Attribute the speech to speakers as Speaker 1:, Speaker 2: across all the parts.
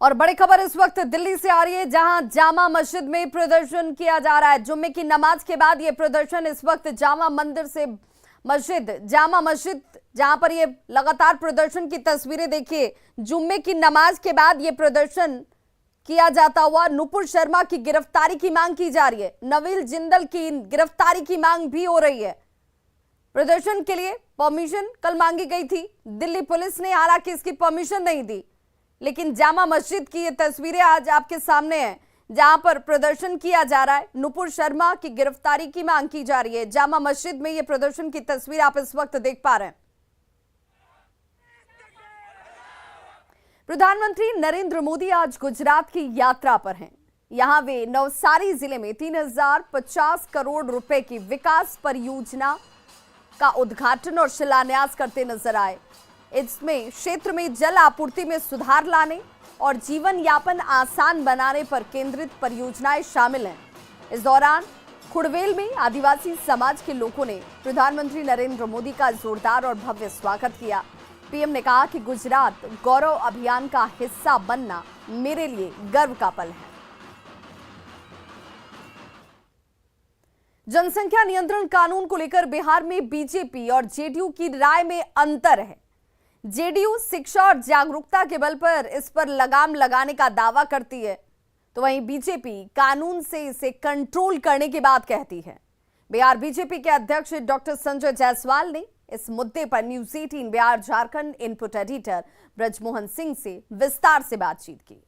Speaker 1: और बड़ी खबर इस वक्त दिल्ली से आ रही है, जहां जामा मस्जिद में प्रदर्शन किया जा रहा है। जुम्मे की नमाज के बाद ये प्रदर्शन इस वक्त जामा मंदिर से जामा मस्जिद, जहां पर ये लगातार प्रदर्शन की तस्वीरें देखिए। जुम्मे की नमाज के बाद ये प्रदर्शन किया जाता हुआ नुपुर शर्मा की गिरफ्तारी की मांग की जा रही है। नवील जिंदल की गिरफ्तारी की मांग भी हो रही है। प्रदर्शन के लिए परमिशन कल मांगी गई थी, दिल्ली पुलिस ने हालांकि इसकी परमिशन नहीं दी, लेकिन जामा मस्जिद की ये तस्वीरें आज आपके सामने हैं, जहां पर प्रदर्शन किया जा रहा है। नुपुर शर्मा की गिरफ्तारी की मांग की जा रही है। जामा मस्जिद में ये प्रदर्शन की तस्वीर आप इस वक्त देख पा रहे हैं। प्रधानमंत्री नरेंद्र मोदी आज गुजरात की यात्रा पर हैं। यहां वे नवसारी जिले में 3050 करोड़ रुपए की विकास परियोजना का उद्घाटन और शिलान्यास करते नजर आए। इसमें क्षेत्र में जल आपूर्ति में सुधार लाने और जीवन यापन आसान बनाने पर केंद्रित परियोजनाएं शामिल हैं। इस दौरान खुड़वेल में आदिवासी समाज के लोगों ने प्रधानमंत्री नरेंद्र मोदी का जोरदार और भव्य स्वागत किया। पीएम ने कहा कि गुजरात गौरव अभियान का हिस्सा बनना मेरे लिए गर्व का पल है। जनसंख्या नियंत्रण कानून को लेकर बिहार में बीजेपी और जेडीयू की राय में अंतर है। जेडीयू शिक्षा और जागरूकता के बल पर इस पर लगाम लगाने का दावा करती है, तो वहीं बीजेपी कानून से इसे कंट्रोल करने की बात कहती है। बिहार बीजेपी के अध्यक्ष डॉक्टर संजय जायसवाल ने इस मुद्दे पर news 18 Bihar Jharkhand input editor Brajmohan Singh से विस्तार से बातचीत की।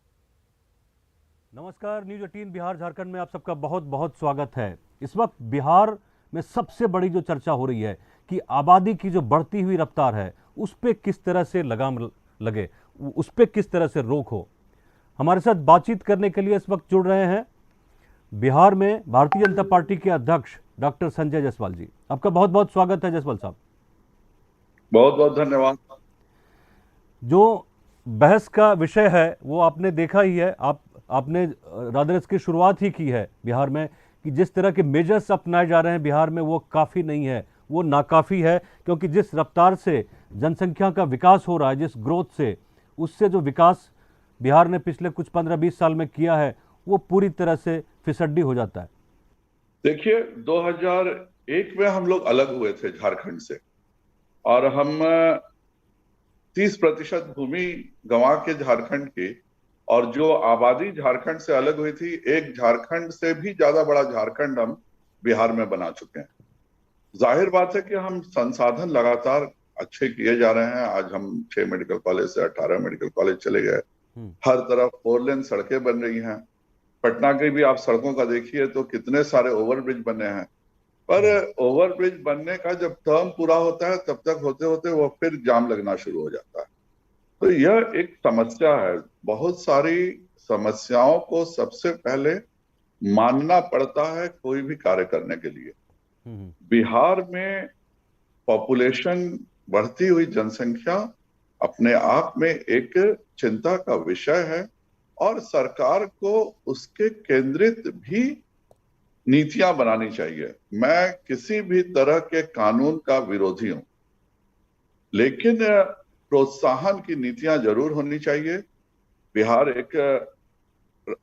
Speaker 2: नमस्कार, न्यूज 18 बिहार झारखंड में आप सबका बहुत बहुत स्वागत है। इस वक्त बिहार में सबसे बड़ी जो चर्चा हो रही है कि आबादी की जो बढ़ती हुई रफ्तार है उस पे किस तरह से लगाम लगे, उस पे किस तरह से रोक हो। हमारे साथ बातचीत करने के लिए इस वक्त जुड़ रहे हैं बिहार में भारतीय जनता पार्टी के अध्यक्ष डॉक्टर संजय जायसवाल जी। आपका बहुत बहुत स्वागत है जायसवाल साहब।
Speaker 3: बहुत बहुत धन्यवाद।
Speaker 2: जो बहस का विषय है वो आपने देखा ही है, आपने रादर इसकी शुरुआत ही की है बिहार में कि जिस तरह के मेजर्स अपनाए जा रहे हैं बिहार में वो काफ़ी नहीं है, वो नाकाफ़ी है, क्योंकि जिस रफ्तार से जनसंख्या का विकास हो रहा है, जिस ग्रोथ से, उससे जो विकास बिहार ने पिछले कुछ 15-20 साल में किया है वो पूरी तरह से फिसड्डी हो जाता है।
Speaker 3: देखिए, 2001 में हम लोग अलग हुए थे झारखंड से, और हम 30% भूमि गंवा के झारखंड की, और जो आबादी झारखंड से अलग हुई थी, एक झारखंड से भी ज्यादा बड़ा झारखंड हम बिहार में बना चुके हैं। जाहिर बात है कि हम संसाधन लगातार अच्छे किए जा रहे हैं। आज हम 6 मेडिकल कॉलेज से 18 मेडिकल कॉलेज चले गए। हर तरफ 4 लेन सड़कें बन रही हैं। पटना की भी आप सड़कों का देखिए तो कितने सारे ओवरब्रिज बने हैं। पर ओवरब्रिज बनने का जब टर्म पूरा होता है तब तक होते होते वो फिर जाम लगना शुरू हो जाता है। तो यह एक समस्या है। बहुत सारी समस्याओं को सबसे पहले मानना पड़ता है कोई भी कार्य करने के लिए। बिहार में पॉपुलेशन, बढ़ती हुई जनसंख्या अपने आप में एक चिंता का विषय है, और सरकार को उसके केंद्रित भी नीतियां बनानी चाहिए। मैं किसी भी तरह के कानून का विरोधी हूं, लेकिन प्रोत्साहन की नीतियां जरूर होनी चाहिए। बिहार एक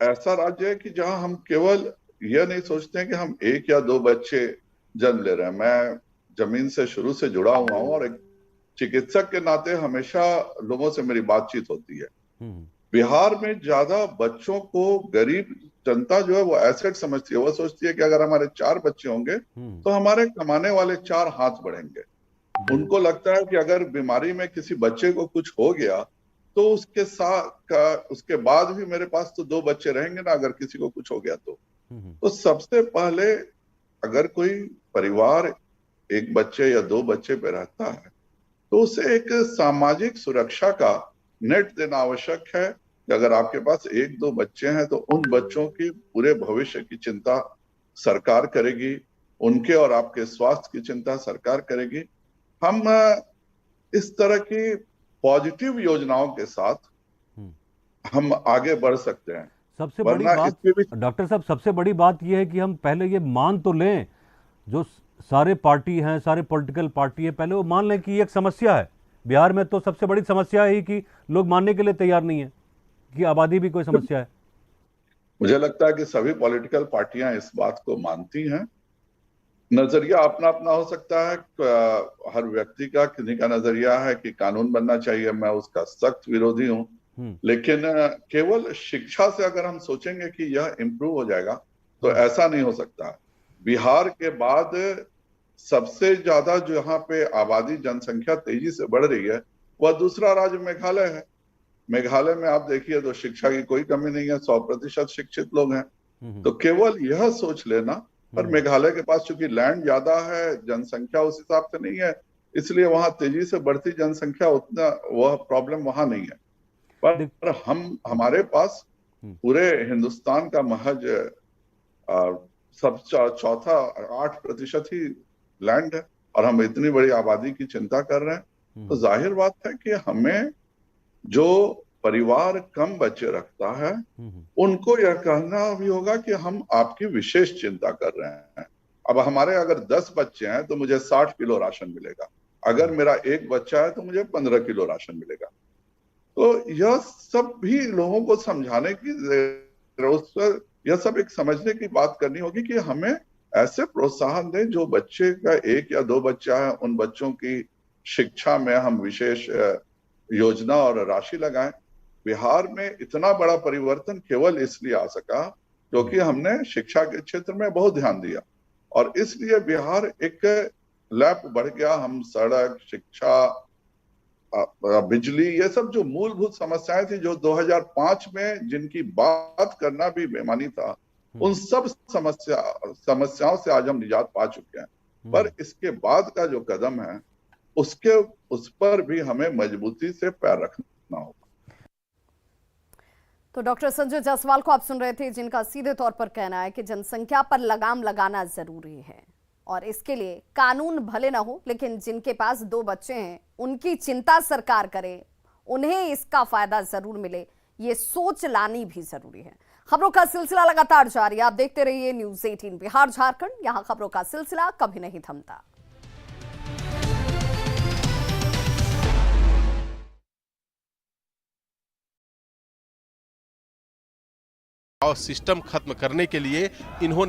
Speaker 3: ऐसा राज्य है कि जहां हम केवल यह नहीं सोचते हैं कि हम 1 या 2 बच्चे जन्म ले रहे हैं। मैं जमीन से शुरू से जुड़ा हुआ हूं, और एक चिकित्सक के नाते हमेशा लोगों से मेरी बातचीत होती है। बिहार में ज्यादा बच्चों को गरीब जनता जो है वो एसेट समझती है। वो सोचती है कि अगर हमारे 4 बच्चे होंगे तो हमारे कमाने वाले 4 हाथ बढ़ेंगे। उनको लगता है कि अगर बीमारी में किसी बच्चे को कुछ हो गया तो उसके बाद भी मेरे पास तो 2 बच्चे रहेंगे ना, अगर किसी को कुछ हो गया तो सबसे पहले अगर कोई परिवार 1 बच्चे या 2 बच्चे पे रहता है तो उसे एक सामाजिक सुरक्षा का नेट देना आवश्यक है कि अगर आपके पास 1-2 बच्चे हैं तो उन बच्चों की पूरे भविष्य की चिंता सरकार करेगी, उनके और आपके स्वास्थ्य की चिंता सरकार करेगी। हम इस तरह की पॉजिटिव योजनाओं के साथ हम आगे बढ़ सकते हैं।
Speaker 2: सबसे बड़ी बात डॉक्टर साहब, सबसे बड़ी बात यह है कि हम पहले ये मान तो लें, जो सारे पार्टी हैं, सारे पॉलिटिकल पार्टी है, पहले वो मान लें कि एक समस्या है बिहार में। तो सबसे बड़ी समस्या है कि लोग मानने के लिए तैयार नहीं है। की आबादी भी कोई समस्या है?
Speaker 3: मुझे लगता है कि सभी पॉलिटिकल पार्टियां इस बात को मानती हैं। नजरिया अपना अपना हो सकता है, हर व्यक्ति का, किसी का नजरिया है कि कानून बनना चाहिए, मैं उसका सख्त विरोधी हूं। लेकिन केवल शिक्षा से अगर हम सोचेंगे कि यह इम्प्रूव हो जाएगा तो ऐसा नहीं हो सकता। बिहार के बाद सबसे ज्यादा जो यहाँ पे आबादी जनसंख्या तेजी से बढ़ रही है वह दूसरा राज्य मेघालय है। मेघालय में आप देखिए तो शिक्षा की कोई कमी नहीं है, 100% शिक्षित लोग हैं। तो केवल यह सोच लेना, पर मेघालय के पास चूंकि लैंड ज्यादा है, जनसंख्या उस हिसाब से नहीं है, इसलिए वहां तेजी से बढ़ती जनसंख्या, उतना वह प्रॉब्लम वहां नहीं है। पर हमारे पास पूरे हिंदुस्तान का महज सब चौथा 8% ही लैंड है और हम इतनी बड़ी आबादी की चिंता कर रहे हैं। तो जाहिर बात है कि हमें जो परिवार कम बच्चे रखता है उनको यह कहना भी होगा कि हम आपकी विशेष चिंता कर रहे हैं। अब हमारे अगर 10 बच्चे हैं तो मुझे 60 किलो राशन मिलेगा, अगर मेरा एक बच्चा है तो मुझे 15 किलो राशन मिलेगा। तो यह सब भी लोगों को समझाने की जरूरत, यह सब एक समझने की बात करनी होगी कि हमें ऐसे प्रोत्साहन दें जो बच्चे का 1 या 2 बच्चा है उन बच्चों की शिक्षा में हम विशेष योजना और राशि लगाएं। बिहार में इतना बड़ा परिवर्तन केवल इसलिए आ सका क्योंकि हमने शिक्षा के क्षेत्र में बहुत ध्यान दिया और इसलिए बिहार एक लैप बढ़ गया। हम सड़क, शिक्षा, बिजली, ये सब जो मूलभूत समस्याएं थी जो 2005 में जिनकी बात करना भी बेमानी था, उन सब समस्याओं से आज हम निजात पा चुके हैं। पर इसके बाद का जो कदम है उस पर भी हमें मजबूती से पैर रखना होगा।
Speaker 1: तो डॉक्टर संजय जायसवाल को आप सुन रहे थे, जिनका सीधे तौर पर कहना है कि जनसंख्या पर लगाम लगाना जरूरी है और इसके लिए कानून भले ना हो, लेकिन जिनके पास 2 बच्चे हैं उनकी चिंता सरकार करे, उन्हें इसका फायदा जरूर मिले, ये सोच लानी भी जरूरी है। खबरों का सिलसिला लगातार जारी है, आप देखते रहिए न्यूज़ 18 बिहार झारखंड, यहाँ खबरों का सिलसिला कभी नहीं थमता।
Speaker 4: और सिस्टम खत्म करने के लिए इन्होंने